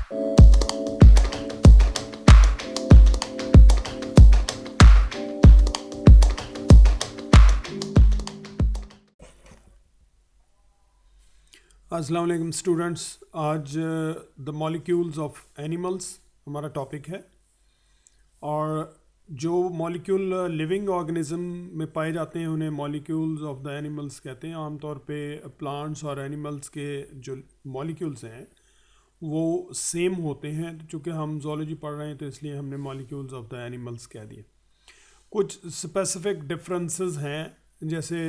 अस्सलाम वालेकुम स्टूडेंट्स। आज द मॉलिक्यूल्स ऑफ एनिमल्स हमारा टॉपिक है। और जो मॉलिक्यूल लिविंग ऑर्गेनिज्म में पाए जाते हैं उन्हें मॉलिक्यूल्स ऑफ द एनिमल्स कहते हैं। आमतौर पे प्लांट्स और एनिमल्स के जो मॉलिक्यूल्स हैं वो सेम होते हैं, चूँकि हम ज़ूलॉजी पढ़ रहे हैं तो इसलिए हमने मॉलिक्यूल्स ऑफ द एनिमल्स कह दिए। कुछ स्पेसिफिक डिफरेंसेस हैं, जैसे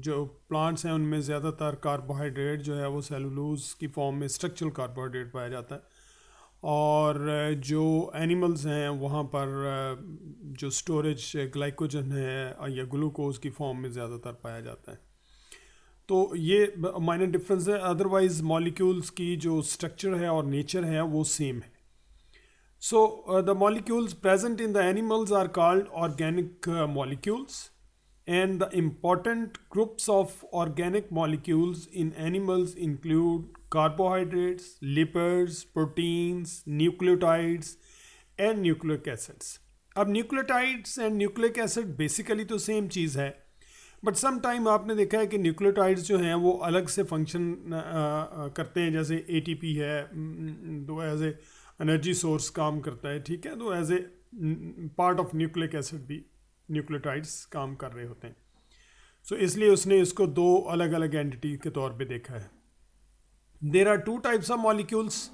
जो प्लांट्स हैं उनमें ज़्यादातर कार्बोहाइड्रेट जो है वो सेलुलोज की फॉर्म में स्ट्रक्चरल कार्बोहाइड्रेट पाया जाता है, और जो एनिमल्स हैं वहाँ पर जो स्टोरेज ग्लाइकोजन है या ग्लूकोज की फॉर्म में ज़्यादातर पाया जाता है। तो ये माइनर डिफरेंस है, अदरवाइज मॉलिक्यूल्स की जो स्ट्रक्चर है और नेचर है वो सेम है। So, the molecules present in the animals are called organic molecules, and the important groups of organic molecules in animals include carbohydrates, lipids, proteins, nucleotides, and nucleic acids. अब nucleotides and nucleic acid basically तो same चीज़ है, but some time आपने देखा है कि nucleotides जो हैं वो अलग से फंक्शन करते हैं, जैसे एटीपी है तो एज ए एनर्जी सोर्स काम करता है, ठीक है, तो as a part of nucleic acid भी न्यूक्लियोटाइड्स काम कर रहे होते हैं। सो इसलिए उसने इसको दो अलग अलग एंटिटी के तौर पे देखा है। There are two types of molecules,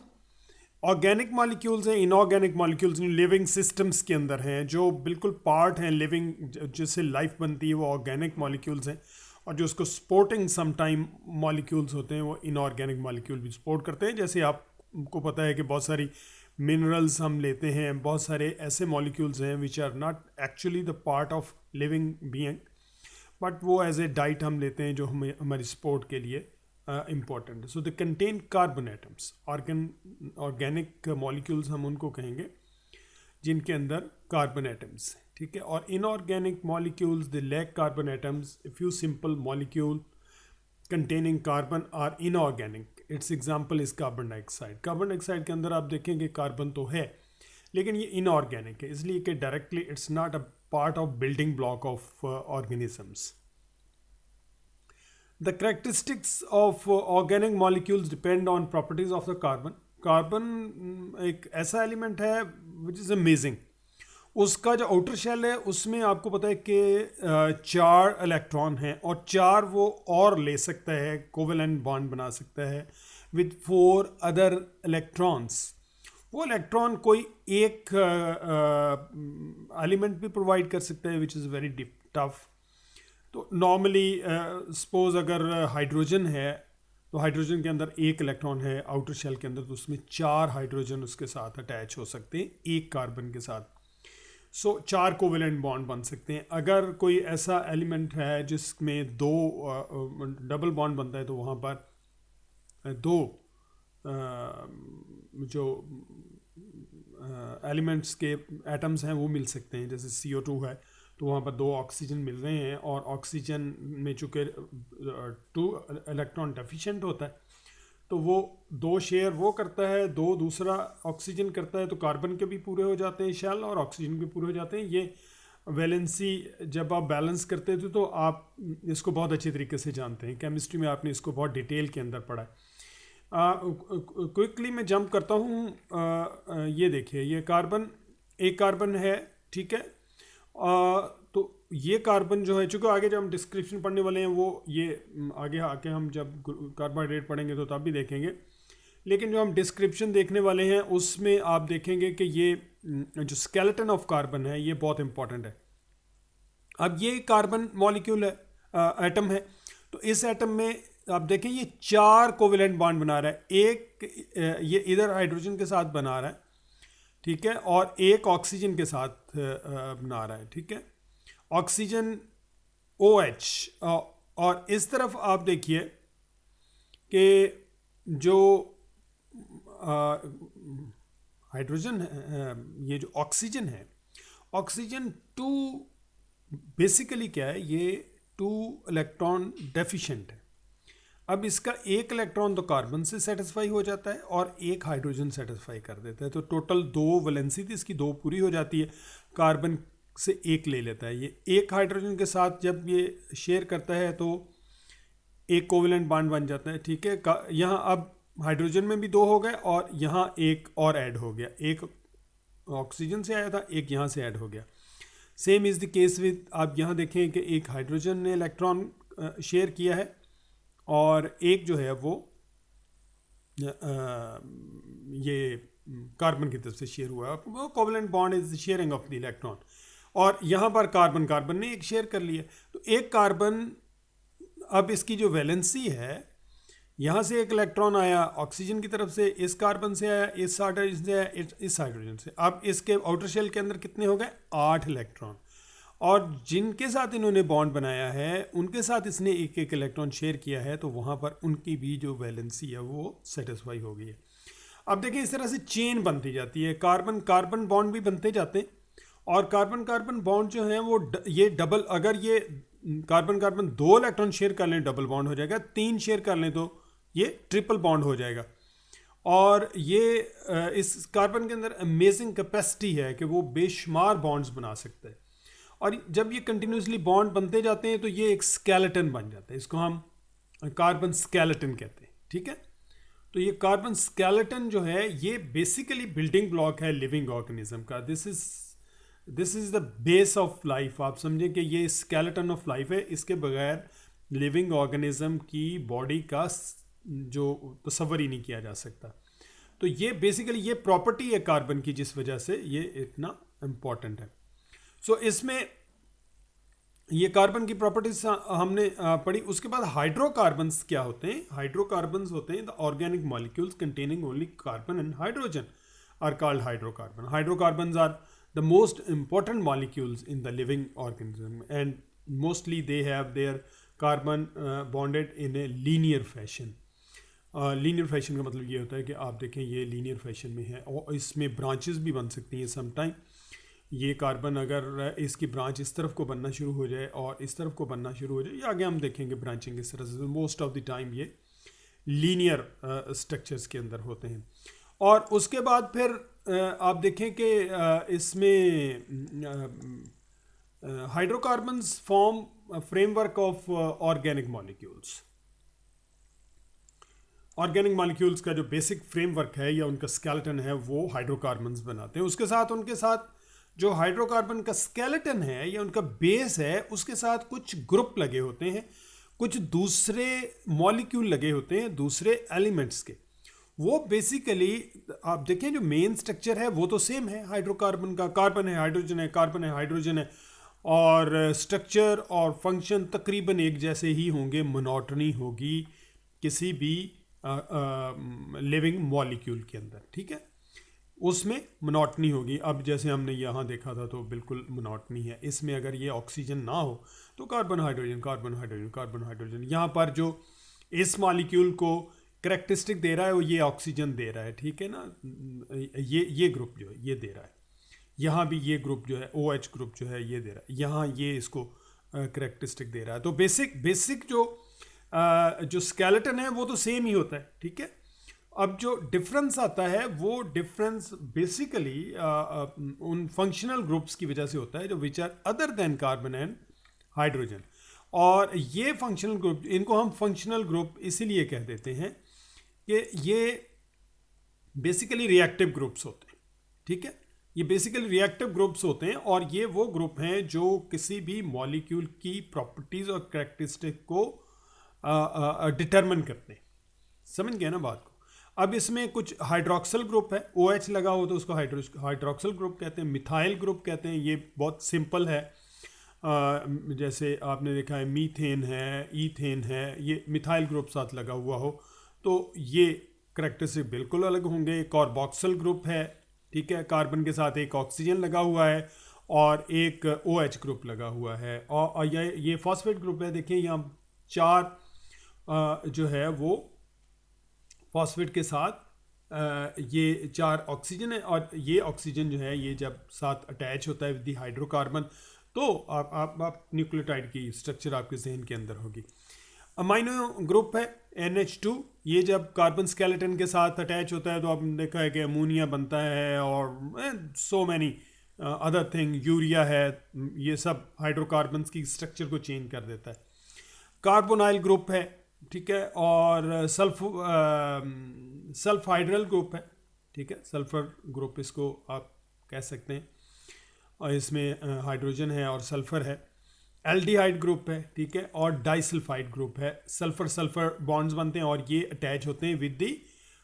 organic molecules हैं, इनऑर्गेनिक मॉलिक्यूल्स लिविंग सिस्टम्स के अंदर हैं, जो बिल्कुल पार्ट हैं लिविंग, जिससे लाइफ बनती है, वो ऑर्गेनिक मॉलिक्यूल्स हैं। और जो उसको सपोर्टिंग सम टाइम मॉलिक्यूल्स होते हैं वो इनऑर्गेनिक मॉलिक्यूल भी सपोर्ट करते हैं। जैसे आपको पता है कि बहुत सारी मिनरल्स हम लेते हैं, बहुत सारे ऐसे मॉलिक्यूल्स हैं which are not actually the part of living being, but वो एज ए डाइट हम लेते हैं जो हमें हमारी सपोर्ट के लिए इम्पॉर्टेंट है। So they contain carbon atoms. Organic molecules हम उनको कहेंगे जिनके अंदर कार्बन एटम्स, ठीक है। और inorganic molecules they lack carbon atoms. A few simple molecule containing carbon are inorganic. It's example is carbon dioxide. Carbon dioxide के अंदर आप देखेंगे कार्बन तो है, लेकिन ये इनऑर्गेनिक है, इसलिए कि directly it's not a part of building block of organisms. The characteristics of organic molecules depend on properties of the carbon. Carbon एक ऐसा एलिमेंट है विच इज़ अमेजिंग। उसका जो आउटर शेल है उसमें आपको पता है कि 4 इलेक्ट्रॉन हैं, और 4 वो और ले सकता है, कोवेलेंट बॉन्ड बना सकता है विद 4 अदर इलेक्ट्रॉन्स। वो इलेक्ट्रॉन कोई एक एलिमेंट भी प्रोवाइड कर सकता है विच इज़ वेरी टफ। तो नॉर्मली सपोज अगर हाइड्रोजन है तो हाइड्रोजन के अंदर एक इलेक्ट्रॉन है आउटर शेल के अंदर, तो उसमें 4 हाइड्रोजन उसके साथ अटैच हो सकते हैं एक कार्बन के साथ। सो 4 कोवेलेंट बॉन्ड बन सकते हैं। अगर कोई ऐसा एलिमेंट है जिसमें 2 डबल बॉन्ड बनता है तो वहाँ पर 2 जो एलिमेंट्स के एटम्स हैं वो मिल सकते हैं। जैसे CO2 है तो वहाँ पर 2 ऑक्सीजन मिल रहे हैं, और ऑक्सीजन में चूँकि 2 इलेक्ट्रॉन डेफिशिएंट होता है तो वो 2 शेयर वो करता है, 2 दूसरा ऑक्सीजन करता है, तो कार्बन के भी पूरे हो जाते हैं शेल और ऑक्सीजन के पूरे हो जाते हैं। ये वैलेंसी जब आप बैलेंस करते थे तो आप इसको बहुत अच्छी तरीके से जानते हैं, केमिस्ट्री में आपने इसको बहुत डिटेल के अंदर पढ़ा है। क्विकली मैं जंप करता हूँ। ये देखिए, ये कार्बन, एक कार्बन है, ठीक है। तो ये कार्बन जो है, चूँकि आगे जब हम डिस्क्रिप्शन पढ़ने वाले हैं वो ये आगे आके हम जब कार्बोहाइड्रेट पढ़ेंगे तो तब भी देखेंगे, लेकिन जो हम डिस्क्रिप्शन देखने वाले हैं उसमें आप देखेंगे कि ये जो स्केलेटन ऑफ कार्बन है ये बहुत इंपॉर्टेंट है। अब ये कार्बन मॉलिक्यूल है, एटम है, तो इस एटम में आप देखें ये 4 कोवेलेंट बॉन्ड बना रहा है। एक ये इधर हाइड्रोजन के साथ बना रहा है, ठीक है, और एक ऑक्सीजन के साथ बना रहा है, ठीक है, ऑक्सीजन OH। और इस तरफ आप देखिए कि जो हाइड्रोजन है, ये जो ऑक्सीजन है, ऑक्सीजन 2 बेसिकली क्या है, ये 2 इलेक्ट्रॉन डेफिशिएंट है। अब इसका एक इलेक्ट्रॉन तो कार्बन से सेटिस्फाई हो जाता है और एक हाइड्रोजन सेटिस्फाई कर देता है, तो टोटल 2 वैलेंसी थी, इसकी 2 पूरी हो जाती है। कार्बन से एक ले लेता है, ये एक हाइड्रोजन के साथ जब ये शेयर करता है तो एक कोवेलेंट बॉन्ड बन जाता है, ठीक है। यहाँ अब हाइड्रोजन में भी 2 हो गए और यहाँ एक और ऐड हो गया, एक ऑक्सीजन से आया था, एक यहाँ से ऐड हो गया। Same is the case with, आप यहाँ देखें कि एक हाइड्रोजन ने इलेक्ट्रॉन शेयर किया है और एक जो है वो ये कार्बन की तरफ से शेयर हुआ है। वो covalent bond is the sharing of the electron, और यहाँ पर कार्बन ने एक शेयर कर लिया, तो एक कार्बन, अब इसकी जो वैलेंसी है, यहाँ से एक इलेक्ट्रॉन आया ऑक्सीजन की तरफ से, इस कार्बन से आया, इस हाइड्रोजन से आया, इस हाइड्रोजन से। अब इसके आउटर शेल के अंदर कितने हो गए? 8 इलेक्ट्रॉन, और जिनके साथ इन्होंने बॉन्ड बनाया है उनके साथ इसने एक एक इलेक्ट्रॉन शेयर किया है, तो वहाँ पर उनकी भी जो वैलेंसी है वो सेटिस्फाई हो गई है। अब देखिए इस तरह से चेन बनती जाती है, कार्बन कार्बन बॉन्ड भी बनते जाते हैं, और कार्बन कार्बन बॉन्ड जो है वो ये डबल, अगर ये कार्बन कार्बन 2 इलेक्ट्रॉन शेयर कर लें डबल बॉन्ड हो जाएगा, 3 शेयर कर लें तो ये ट्रिपल बॉन्ड हो जाएगा। और ये इस कार्बन के अंदर अमेजिंग कैपेसिटी है कि वो बेशुमार बॉन्ड्स बना सकता है, और जब ये कंटिन्यूसली बॉन्ड बनते जाते हैं तो ये एक स्केलेटन बन जाता है, इसको हम कार्बन स्केलेटन कहते हैं, ठीक है। तो ये कार्बन स्केलेटन जो है ये बेसिकली बिल्डिंग ब्लॉक है लिविंग ऑर्गेनिज्म का। This is the base of life, आप समझें कि ये स्केलेटन ऑफ लाइफ है, इसके बगैर लिविंग ऑर्गेनिज्म की बॉडी का जो तस्वर ही नहीं किया जा सकता। तो ये बेसिकली ये प्रॉपर्टी है कार्बन की, जिस वजह से ये इतना इम्पॉर्टेंट है। सो इसमें ये कार्बन की प्रॉपर्टीज हमने पढ़ी। उसके बाद हाइड्रोकार्बन्स क्या होते हैं? हाइड्रोकार्बन्स होते हैं the organic molecules containing only carbon and hydrogen are called hydrocarbon. Hydrocarbons are the most important molecules in the living organism, and mostly they have their carbon bonded in a linear fashion. Linear fashion का मतलब ये होता है कि आप देखें ये linear fashion में है, और इसमें ब्रांचेस भी बन सकती हैं समटाइम। ये कार्बन अगर इसकी ब्रांच इस तरफ को बनना शुरू हो जाए और इस तरफ को बनना शुरू हो जाए, या आगे हम देखेंगे ब्रांचिंग इस तरह से, मोस्ट ऑफ द टाइम ये लीनियर स्ट्रक्चर्स के अंदर होते हैं। और उसके बाद फिर आप देखें कि इसमें hydrocarbons form framework of organic molecules. Organic molecules का जो बेसिक फ्रेमवर्क है या उनका स्केलेटन है वो हाइड्रोकार्बन्स बनाते हैं। उसके साथ उनके साथ जो हाइड्रोकार्बन का स्केलेटन है या उनका बेस है, उसके साथ कुछ ग्रुप लगे होते हैं, कुछ दूसरे मॉलिक्यूल लगे होते हैं दूसरे एलिमेंट्स के। वो बेसिकली आप देखें जो मेन स्ट्रक्चर है वो तो सेम है हाइड्रोकार्बन का, कार्बन है हाइड्रोजन है, कार्बन है हाइड्रोजन है, और स्ट्रक्चर और फंक्शन तकरीबन एक जैसे ही होंगे। मोनोटनी होगी किसी भी लिविंग मॉलिक्यूल के अंदर, ठीक है, उसमें मोनोटनी होगी। अब जैसे हमने यहाँ देखा था तो बिल्कुल मोनोटनी है। इसमें अगर ये ऑक्सीजन ना हो तो carbon hydrogen carbon hydrogen carbon hydrogen. यहाँ पर जो इस मॉलिक्यूल को करेक्टरिस्टिक दे रहा है वो ये ऑक्सीजन दे रहा है, ठीक है ना, ये ग्रुप जो है ये दे रहा है। यहाँ भी ये ग्रुप जो है OH ग्रुप जो है ये दे रहा है, यहाँ ये इसको करेक्टरिस्टिक दे रहा है। तो बेसिक जो स्केलेटन है वो तो सेम ही होता है, ठीक है। अब जो डिफरेंस आता है वो डिफरेंस बेसिकली उन फंक्शनल ग्रुप्स की वजह से होता है जो which are other than carbon and hydrogen. और ये फंक्शनल ग्रुप, इनको हम फंक्शनल ग्रुप इसीलिए कह देते हैं कि ये बेसिकली रिएक्टिव ग्रुप्स होते हैं, ठीक है। ये बेसिकली रिएक्टिव ग्रुप्स होते हैं, और ये वो ग्रुप हैं जो किसी भी मॉलिक्यूल की प्रॉपर्टीज और कैरेक्टरिस्टिक को डिटरमिन करते हैं। समझ गए ना बात को? अब इसमें कुछ हाइड्रोक्सिल ग्रुप है, OH लगा हो तो उसको हाइड्रोक्सिल ग्रुप कहते हैं, मिथाइल ग्रुप कहते हैं। ये बहुत सिंपल है, जैसे आपने देखा है मीथेन है, ईथेन है, ये मिथाइल ग्रुप साथ लगा हुआ हो तो ये करेक्टरिस्टिक बिल्कुल अलग होंगे। कार्बोक्सिल ग्रुप है, ठीक है, कार्बन के साथ एक ऑक्सीजन लगा हुआ है और एक OH ग्रुप लगा हुआ है। और ये फॉस्फेट ग्रुप है। देखिए यहाँ 4 जो है वो फॉस्फेट के साथ ये 4 ऑक्सीजन है, और ये ऑक्सीजन जो है ये जब साथ अटैच होता है विद द हाइड्रोकार्बन तो आप न्यूक्लियोटाइड की स्ट्रक्चर आपके जहन के अंदर होगी। अमाइनो ग्रुप है NH2, ये जब कार्बन स्केलेटन के साथ अटैच होता है तो आपने देखा है कि अमोनिया बनता है और so many other thing, urea है, ये सब हाइड्रोकार्बन्स की स्ट्रक्चर को चेंज कर देता है। कार्बोनाइल ग्रुप है, ठीक है, और सल्फ हाइड्रल ग्रुप है, ठीक है, सल्फर ग्रुप इसको आप कह सकते हैं, और इसमें हाइड्रोजन है और सल्फर है। एल्डिहाइड ग्रुप है, ठीक है, और डाइसल्फाइड ग्रुप है। सल्फर सल्फर बॉन्ड्स बनते हैं और ये अटैच होते हैं विद द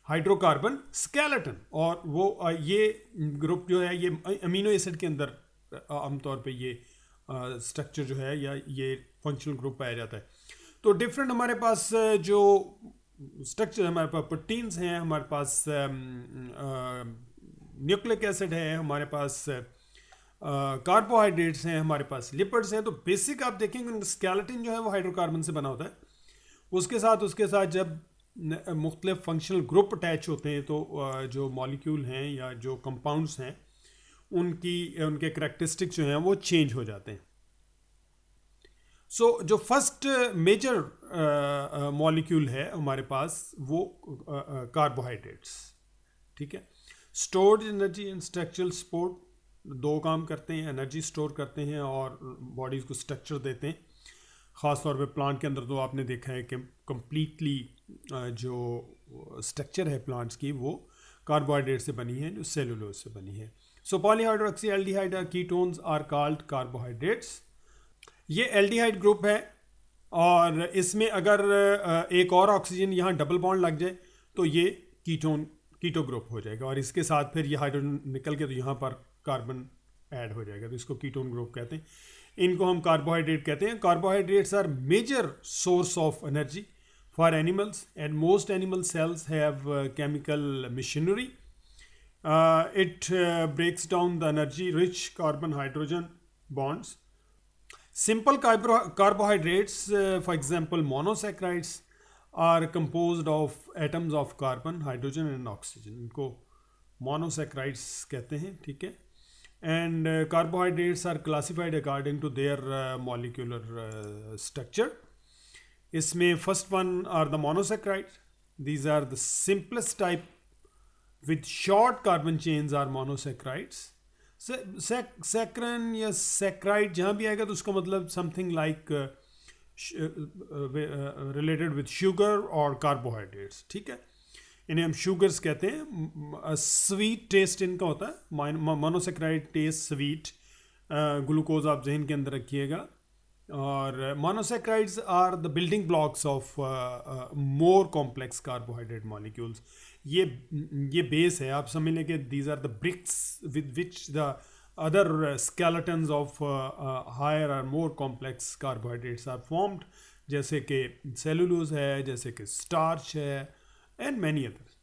हाइड्रोकार्बन स्केलेटन, और वो ये ग्रुप जो है ये अमीनो एसिड के अंदर आमतौर पे ये स्ट्रक्चर जो है या ये फंक्शनल ग्रुप पाया जाता है। तो डिफरेंट हमारे पास जो स्ट्रक्चर, हमारे पास प्रोटीन्स हैं, हमारे पास न्यूक्लिक एसिड है, हमारे पास कार्बोहाइड्रेट्स हैं, हमारे पास लिपिड्स हैं। तो बेसिक आप देखेंगे उनका स्केलेटन जो है वो हाइड्रोकार्बन से बना होता है। उसके साथ जब मुख्तलिफ फंक्शनल ग्रुप अटैच होते हैं तो जो मॉलिक्यूल हैं या जो कंपाउंड्स हैं उनके करैक्टरिस्टिक्स जो हैं वो चेंज हो जाते हैं। सो जो फर्स्ट मेजर मॉलिक्यूल है हमारे पास वो कार्बोहाइड्रेट्स, ठीक है। Stored energy and structural support, दो काम करते हैं, एनर्जी स्टोर करते हैं और बॉडीज़ को स्ट्रक्चर देते हैं। ख़ास तौर पे प्लांट के अंदर तो आपने देखा है कि कम्प्लीटली जो स्ट्रक्चर है प्लांट्स की वो कार्बोहाइड्रेट से बनी है, जो सेलुलोज से बनी है। So polyhydroxy aldehyde ketones are called carbohydrates. ये एल्डिहाइड ग्रुप है और इसमें अगर एक और ऑक्सीजन यहाँ डबल बॉन्ड लग जाए तो ये कीटो ग्रुप हो जाएगा, और इसके साथ फिर ये हाइड्रोजन निकल के तो यहाँ पर कार्बन ऐड हो जाएगा, तो इसको कीटोन ग्रुप कहते हैं। इनको हम कार्बोहाइड्रेट कहते हैं। Carbohydrates are major source of energy for animals and most animal cells have chemical machinery. It breaks down the energy rich carbon hydrogen bonds. Simple carbohydrates, for example, monosaccharides, are composed of atoms of carbon, hydrogen and oxygen. इनको monosaccharides कहते हैं, ठीक है। And carbohydrates are classified according to their molecular structure. इसमें first one are the monosaccharides. These are the simplest type with short carbon chains are monosaccharides. सैक्रन या sacred जहाँ भी आएगा तो उसका मतलब something like related with sugar और carbohydrates, ठीक है। इन्हें हम शुगर्स कहते हैं। स्वीट टेस्ट इनका होता है, मोनोसैक्राइड टेस्ट स्वीट, ग्लूकोज आप जहन के अंदर रखिएगा। और monosaccharides are the building blocks of more complex carbohydrate molecules. ये बेस है, आप समझ लें कि these are the bricks with which the other skeletons of higher और more complex carbohydrates are formed, जैसे कि सेलुलोज है, जैसे कि स्टार्च है, and many others.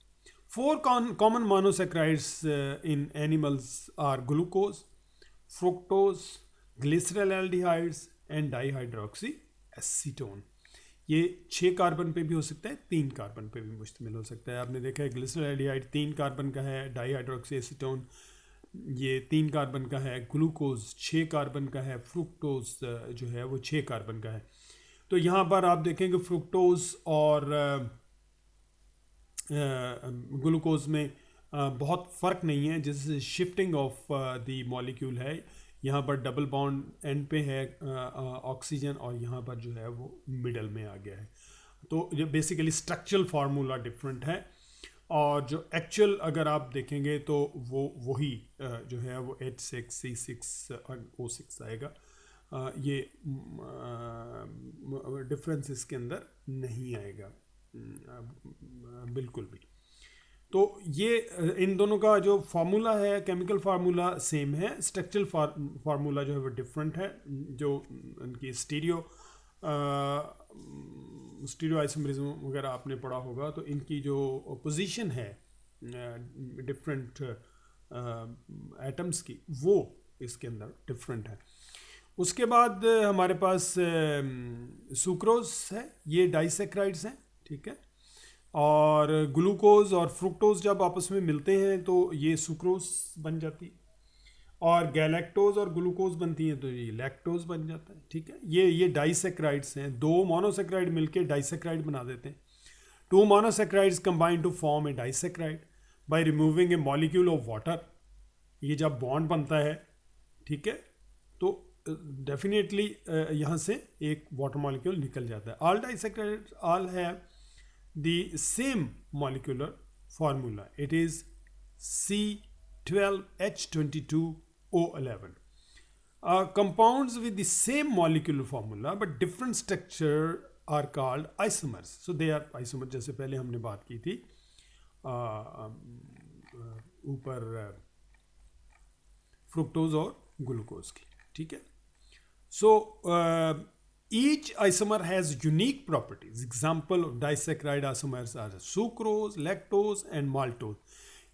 4 common monosaccharides in animals are glucose, fructose, glyceraldehydes and dihydroxy acetone. ये 6 carbon पे भी हो सकता है, 3 कार्बन पे भी मुश्तमिल हो सकता है। आपने देखा है ग्लिसरॉल्डिहाइड 3 कार्बन का है, डाइहाइड्रोक्सी एसीटोन ये 3 कार्बन का है, ग्लूकोज 6 कार्बन का है, फ्रुक्टोज जो है वो 6 कार्बन का है। तो यहाँ पर आप देखेंगे फ्रुक्टोज और ग्लूकोज में बहुत फ़र्क नहीं है, जैसे शिफ्टिंग ऑफ द मॉलिक्यूल है। यहाँ पर डबल बॉन्ड एंड पे है ऑक्सीजन, और यहाँ पर जो है वो मिडल में आ गया है। तो ये बेसिकली स्ट्रक्चरल फार्मूला डिफरेंट है, और जो एक्चुअल अगर आप देखेंगे तो वो वही जो है वो H6C6O6 आएगा। ये डिफरेंस इसके अंदर नहीं आएगा बिल्कुल भी। तो ये इन दोनों का जो फार्मूला है, केमिकल फार्मूला सेम है, स्ट्रक्चरल फार्मूला जो है वो डिफरेंट है। जो उनकी स्टीरियो आइसोमरिज्म वगैरह आपने पढ़ा होगा, तो इनकी जो पोजीशन है डिफरेंट एटम्स की, वो इसके अंदर डिफरेंट है। उसके बाद हमारे पास सुक्रोज है, ये डाइसैक्राइड्स हैं, ठीक है। और ग्लूकोज और फ्रुक्टोज जब आपस में मिलते हैं तो ये सुक्रोज बन जाती है। और गैलेक्टोज और ग्लूकोज बनती हैं तो ये लैक्टोज बन जाता है, ठीक है। ये डाइसेक्राइड्स हैं, दो मोनोसेक्राइड मिलके डाइसेक्राइड बना देते हैं। Two monosaccharides combine to form a disaccharide by removing a molecule of water. ये जब बॉन्ड बनता है, ठीक है, तो डेफिनेटली यहाँ से एक वाटर मॉलिक्यूल निकल जाता है। All disaccharides all have the same molecular formula, it is C12H22O11. Compounds with the same molecular formula but different structure are called isomers. So they are isomers, जैसे पहले हमने बात की थी ऊपर फ्रुक्टोज और ग्लूकोज की, ठीक है। So each isomer has unique properties. Example of disaccharide isomers are sucrose, lactose and maltose.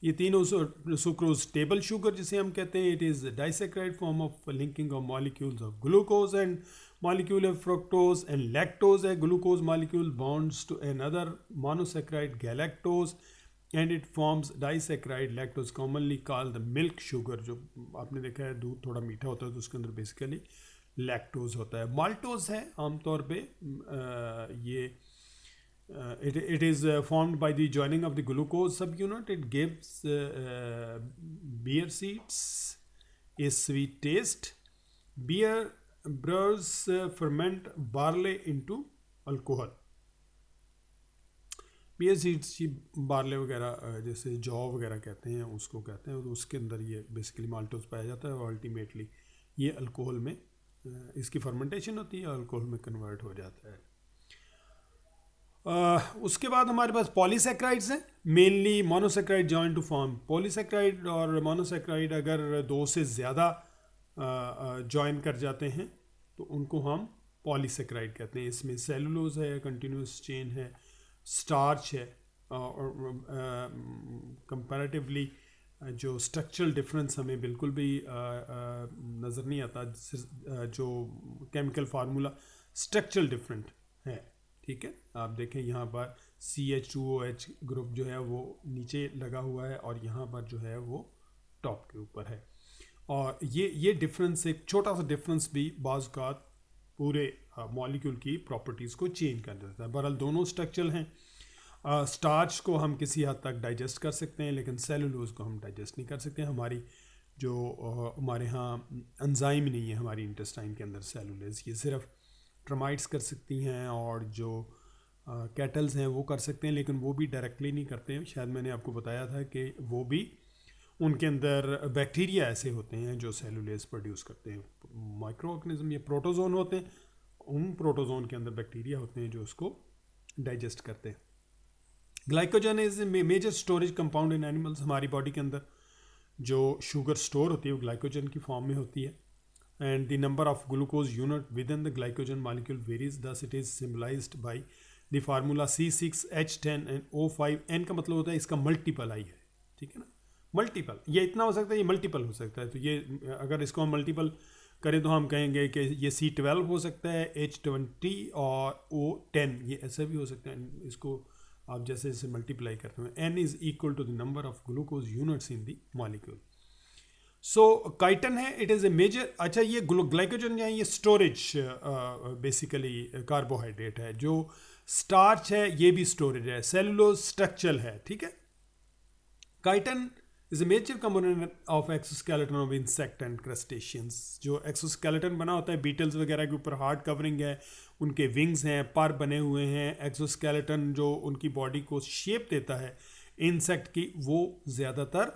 ये तीनों सुक्रोज टेबल शुगर जिसे हम कहते हैं, it is disaccharide form of linking of molecules of glucose and molecule of fructose, and lactose है glucose molecule bonds to another monosaccharide galactose and it forms disaccharide lactose, commonly called the milk sugar. जो आपने देखा है दूध थोड़ा मीठा होता है तो उसके अंदर बेसिकली लैक्टोज होता है। माल्टोज है आमतौर पे ये it is formed by the joining of the glucose subunit. It gives beer seeds a sweet taste. Beer brewers ferment barley into alcohol. Beer seeds की बार्ले वगैरह जैसे जौ वगैरह कहते हैं उसको कहते हैं, और उसके अंदर ये बेसिकली माल्टोज पाया जाता है और अल्टीमेटली ये अल्कोहल में इसकी फर्मेंटेशन होती है, अल्कोहल में कन्वर्ट हो जाता है। उसके बाद हमारे पास पॉलीसेक्राइड्स हैं, mainly monosaccharide join to form polysaccharide. और मोनोसेक्राइड अगर दो से ज़्यादा जॉइन कर जाते हैं तो उनको हम पॉलीसेक्राइड कहते हैं। इसमें सेलुलोज है, कंटिन्यूस चेन है, स्टार्च है, और कंपैरेटिवली जो स्ट्रक्चरल डिफरेंस हमें बिल्कुल भी नज़र नहीं आता, जो केमिकल फार्मूला स्ट्रक्चरल डिफरेंट है, ठीक है। आप देखें यहाँ पर CH2OH ग्रुप जो है वो नीचे लगा हुआ है और यहाँ पर जो है वो टॉप के ऊपर है, और ये डिफरेंस, एक छोटा सा डिफरेंस भी बाज़ का पूरे मॉलिक्यूल की प्रॉपर्टीज़ को चेंज कर देता है। बहरहाल दोनों स्ट्रक्चरल हैं। स्टार्च को हम किसी हद तक डाइजेस्ट कर सकते हैं, लेकिन सेलुलोज को हम डाइजेस्ट नहीं कर सकते। हमारी जो हमारे यहाँ एंजाइम नहीं है हमारी इंटेस्टाइन के अंदर सेलुलोज, ये सिर्फ ट्रमाइट्स कर सकती हैं और जो कैटल्स हैं वो कर सकते हैं, लेकिन वो भी डायरेक्टली नहीं करते हैं। शायद मैंने आपको बताया था कि वो भी उनके अंदर बैक्टीरिया ऐसे होते हैं जो सेलुलेज प्रोड्यूस करते हैं। माइक्रो ऑर्गेनिज्म या प्रोटोजोन होते हैं, उन प्रोटोजोन के अंदर बैक्टीरिया होते हैं जो उसको डाइजेस्ट करते हैं। Glycogen is major storage compound in animals. हमारी बॉडी के अंदर जो शुगर स्टोर होती है वो ग्लाइकोजन की फॉर्म में होती है, and the number of glucose unit within the glycogen molecule varies. Thus it is symbolized by the formula C6H10 and O5. N का मतलब होता है इसका मल्टीपल आई है, ठीक है ना, मल्टीपल। ये इतना हो सकता है, ये मल्टीपल हो सकता है। तो ये अगर इसको हम मल्टीपल करें तो हम कहेंगे कि ये C12 हो सकता है, H20 और O10 ये ऐसा भी हो सकता है। इसको आप जैसे जैसे मल्टीप्लाई करते हैं, N is equal to the number of glucose units in the molecule. So chitin है, इट इज़ ए मेजर। अच्छा, ये ग्लाइकोजन जो है ये स्टोरेज बेसिकली कार्बोहाइड्रेट है। जो स्टार्च है ये भी स्टोरेज है। सेलुलोज स्ट्रक्चरल है, ठीक है। Chitin is a major component of exoskeleton of insect and crustaceans. जो एक्सोस्केलेटन बना होता है बीटल्स वगैरह के ऊपर, हार्ड कवरिंग है, उनके विंग्स हैं, पर बने हुए हैं। एक्सोस्केलेटन जो उनकी बॉडी को शेप देता है इंसेक्ट की, वो ज़्यादातर,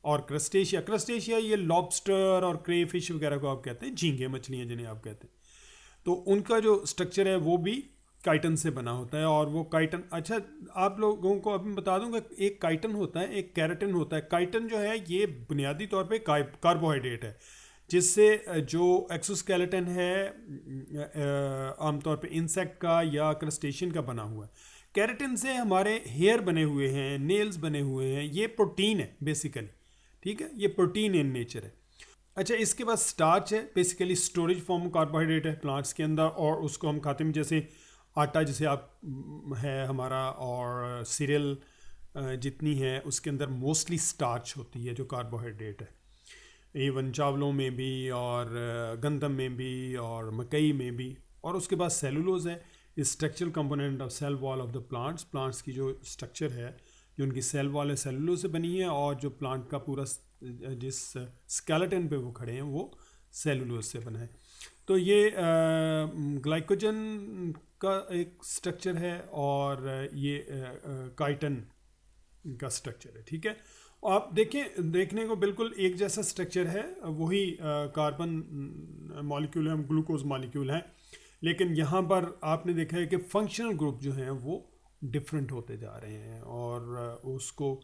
और क्रस्टेशिया ये लॉबस्टर और क्रेफिश वगैरह को आप कहते हैं, झींगे मछलियाँ जिन्हें आप कहते हैं, तो उनका जो स्ट्रक्चर है वो भी काइटन से बना होता है। और वो काइटन, अच्छा आप लोगों को अभी बता दूंगा, एक काइटन होता है, एक कैरेटिन होता है। काइटन जो है ये बुनियादी तौर पे कार्बोहाइड्रेट है, जिससे जो एक्सोस्केलेटन है आमतौर पे इंसेक्ट का या क्रस्टेशियन का बना हुआ है। कैरेटिन से हमारे हेयर बने हुए हैं, नेल्स बने हुए हैं, ये प्रोटीन है बेसिकली, ठीक है, ये प्रोटीन इन नेचर है। अच्छा, इसके बाद स्टार्च है, बेसिकली स्टोरेज फॉर्म कार्बोहाइड्रेट है प्लांट्स के अंदर, और उसको हम खाते हैं जैसे आटा जैसे आप है हमारा, और सीरियल जितनी है उसके अंदर मोस्टली स्टार्च होती है जो कार्बोहाइड्रेट है। इवन चावलों में भी और गंदम में भी और मकई में भी। और उसके बाद सेलुलोज है, structural component of cell wall of the plants की जो स्ट्रक्चर है, जो उनकी सेल वॉल है, सेलुलोज से बनी है, और जो प्लांट का पूरा जिस स्केलेटन पे वो खड़े हैं वो सेलुलोज से बना है। तो ये ग्लाइकोजन का एक स्ट्रक्चर है और ये काइटन का स्ट्रक्चर है, ठीक है। और आप देखें, देखने को बिल्कुल एक जैसा स्ट्रक्चर है, वही कार्बन मॉलिक्यूल है, हम ग्लूकोज मॉलिक्यूल हैं, लेकिन यहाँ पर आपने देखा है कि फंक्शनल ग्रुप जो हैं वो डिफरेंट होते जा रहे हैं और उसको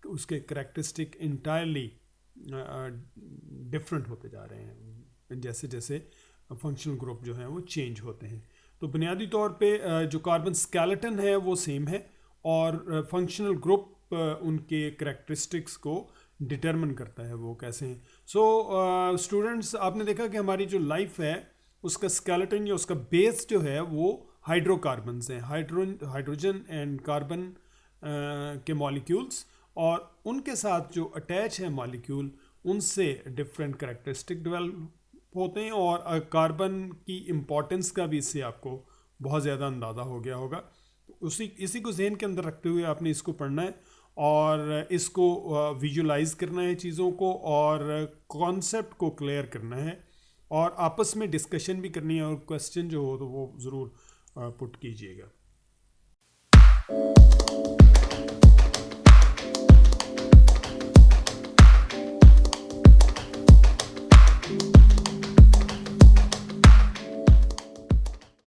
उसके करैक्टरिस्टिक इंटायरली डिफरेंट होते जा रहे हैं जैसे जैसे फंक्शनल ग्रुप जो हैं वो चेंज होते हैं। तो बुनियादी तौर पे जो कार्बन स्केलेटन है वो सेम है और फंक्शनल ग्रुप उनके करैक्टरिस्टिक्स को डिटरमिन करता है वो कैसे हैं। सो स्टूडेंट्स, आपने देखा कि हमारी जो लाइफ है उसका स्केलेटन या उसका बेस जो है वो हाइड्रोकार्बन्स हैं, हाइड्रोजन एंड कार्बन के मॉलिक्यूल्स, और उनके साथ जो अटैच है मॉलिक्यूल उनसे डिफरेंट करैक्टरिस्टिक डेवलप होते हैं। और कार्बन की इम्पोर्टेंस का भी इससे आपको बहुत ज़्यादा अंदाज़ा हो गया होगा। इसी को ज़हन के अंदर रखते हुए आपने इसको पढ़ना है और इसको विजुलाइज करना है चीज़ों को, और कॉन्सेप्ट को क्लियर करना है, और आपस में डिस्कशन भी करनी है, और क्वेश्चन जो हो तो वो ज़रूर पुट कीजिएगा।